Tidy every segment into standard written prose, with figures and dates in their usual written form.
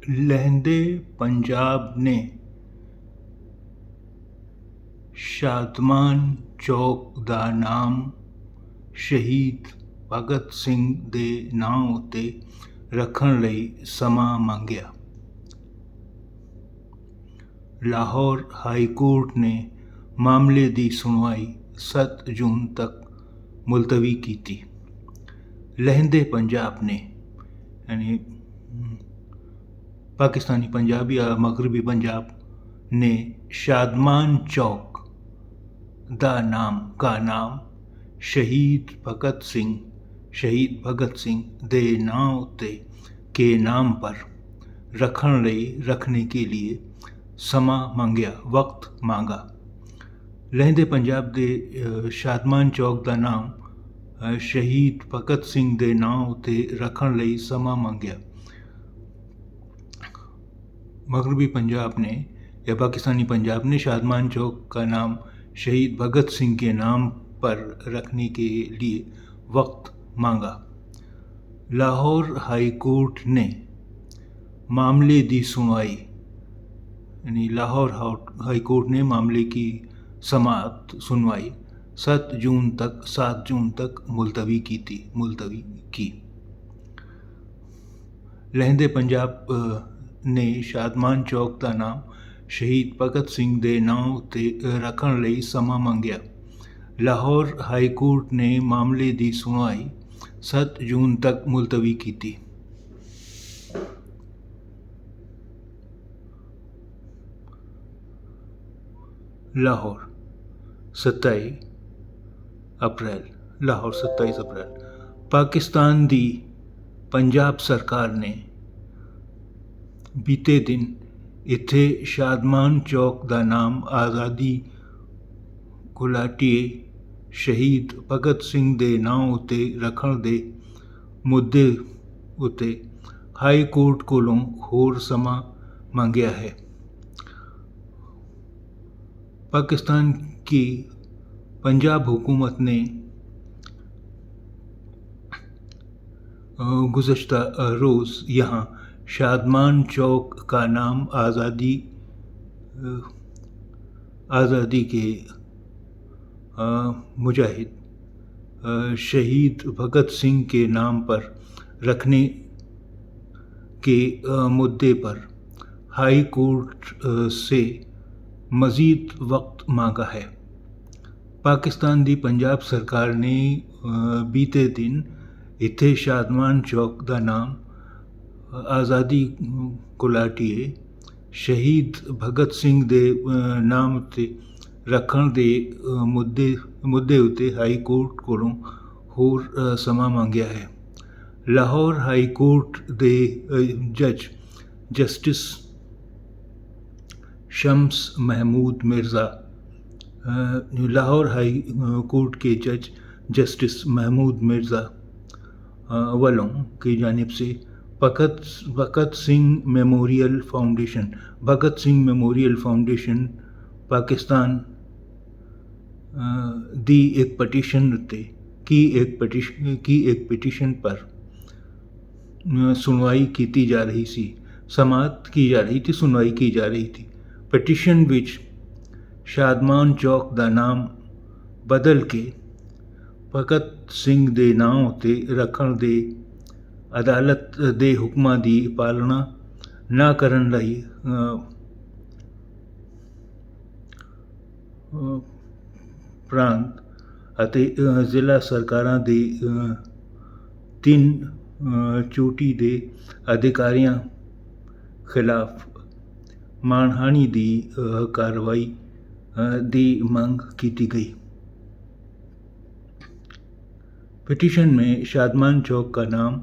लਹਿੰਦੇ पंजाब ने ਸ਼ਾਦਮਾਨ ਚੌਕ ਦਾ ਨਾਮ ਸ਼ਹੀਦ ਭਗਤ ਸਿੰਘ ਦੇ ਨਾਂ ਉੱਤੇ ਰੱਖਣ ਲਈ ਸਮਾਂ ਮੰਗਿਆ। ਲਾਹੌਰ ਹਾਈ ਕੋਰਟ ਨੇ ਮਾਮਲੇ ਦੀ ਸੁਣਵਾਈ 7 ਜੂਨ ਤੱਕ ਮੁਲਤਵੀ ਕੀਤੀ। लਹਿੰਦੇ पंजाब ने यानी पाकिस्तानी पंजाब या मगरबी पंजाब ने शादमान चौक का नाम शहीद भगत सिंह दे नां उत्ते के नाम पर रखने के लिए समा मंगया वक्त मांगा। लਹਿੰਦੇ पंजाब दे शादमान चौक का नाम शहीद भगत सिंह दे नां उत्ते रखण लई समा मंगया। मगरबी पंजाब ने या पाकिस्तानी पंजाब ने शादमान चौक का नाम शहीद भगत सिंह के नाम पर रखने के लिए वक्त मांगा। लाहौर हाई कोर्ट ने मामले की सुनवाई यानी लाहौर हाई कोर्ट ने मामले की सुनवाई 7 जून तक मुलतवी की। लਹਿੰਦੇ पंजाब ने शादमान चौक का नाम शहीद भगत सिंह के नां उत्ते रखण लई समा मंगया। लाहौर हाई कोर्ट ने मामले की सुनवाई 7 जून तक मुलतवी की। लाहौर 27 अप्रैल पाकिस्तान की पंजाब सरकार ने बीते दिन इत्थे शादमान चौक का नाम आज़ादी घुलाटीए शहीद भगत सिंह के नां उत्ते रखण दे मुद्दे उत्ते हाई कोर्ट कोलों होर समा मंगया है। पाकिस्तान की पंजाब हुकूमत ने गुज़श्ता रोज़ यहाँ शादमान चौक का नाम आज़ादी के मुजाहिद शहीद भगत सिंह के नाम पर रखने के मुद्दे पर हाई कोर्ट से मज़ीद वक्त मांगा है। पाकिस्तान की पंजाब सरकार ने बीते दिन इत्थे शादमान चौक का नाम आज़ादी घुलाटीए शहीद भगत सिंह के नाम उत्ते रखण दे मुद्दे उत्ते हाई कोर्ट कोलों होर समा मंगया है। लाहौर हाई कोर्ट दे जज justice Shams Mahmood Mirza Lahore high court के जज जस्टिस महमूद मिर्ज़ा वालों की जानिब से भगत सिंह मेमोरियल फाउंडेशन पाकिस्तान दी एक पिटीशन पर सुनवाई की जा रही सी समाअत की जा रही थी सुनवाई की जा रही थी। पिटीशन विच शादमान चौक का नाम बदल के भगत सिंह के नां उत्ते रखण दे अदालत दे हुक्मां की पालना ना करन लई प्रांत अते जिला सरकारां दे 3 चोटी के अधिकारियों खिलाफ मानहानि की कार्रवाई की मंग की गई। पिटीशन में शादमान चौक का नाम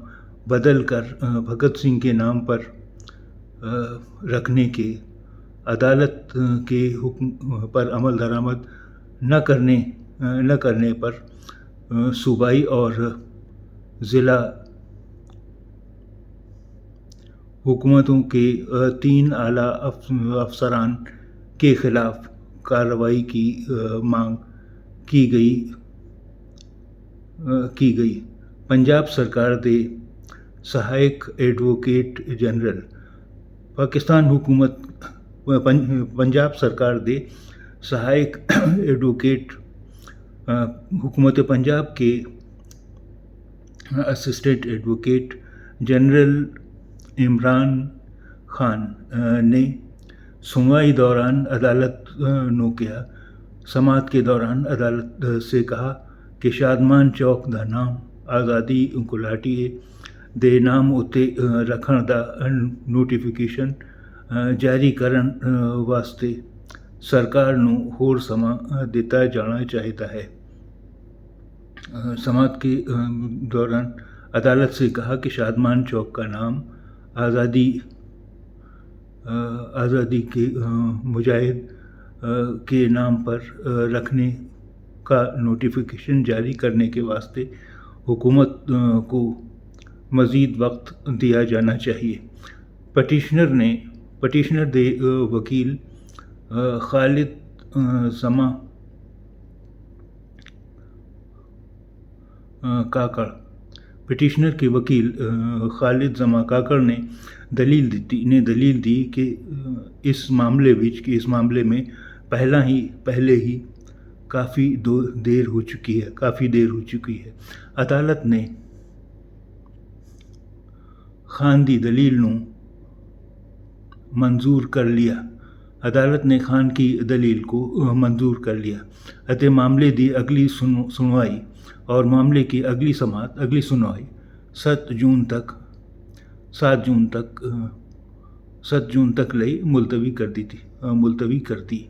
बदल कर भगत सिंह के नाम पर रखने के अदालत के हुक्म पर अमल दरामद न करने पर सूबाई और ज़िला हुकूमतों के 3 आला अफसरान के खिलाफ कार्रवाई की मांग की गई। पंजाब सरकार के सहायक एडवोकेट जनरल पाकिस्तान हुकूमत पंजाब सरकार दे सहायक एडवोकेट हुकूमत पंजाब के assistant advocate general Imran Khan ने सुनवाई दौरान अदालत नोकिया समात के दौरान अदालत से कहा कि शादमान चौक दा नाम आज़ादी गुलाटी है दे नाम उत्ते रखण दा नोटिफिकेशन जारी करन वास्ते सरकार नूं होर समा दिता जाना चाहिदा है। समात के दौरान अदालत से कहा कि शादमान चौक का नाम आज़ादी के मुजाहिद के नाम पर रखने का नोटिफिकेशन जारी करने के वास्ते हुकूमत को मज़ीद वक्त दिया जाना चाहिए। पटिशनर दे वकील खालिद जमा काकड़ पिटिशनर के वकील खालिद जमा काकड़ ने दलील दी कि इस मामले में पहले ही काफ़ी देर हो चुकी है। अदालत ने खान दी दलील नूं मंजूर कर लिया। अदालत ने खान की दलील को मंजूर कर लिया अते मामले दी अगली सुनवाई और मामले की अगली सुनवाई 7 जून तक लई मुलतवी कर दी।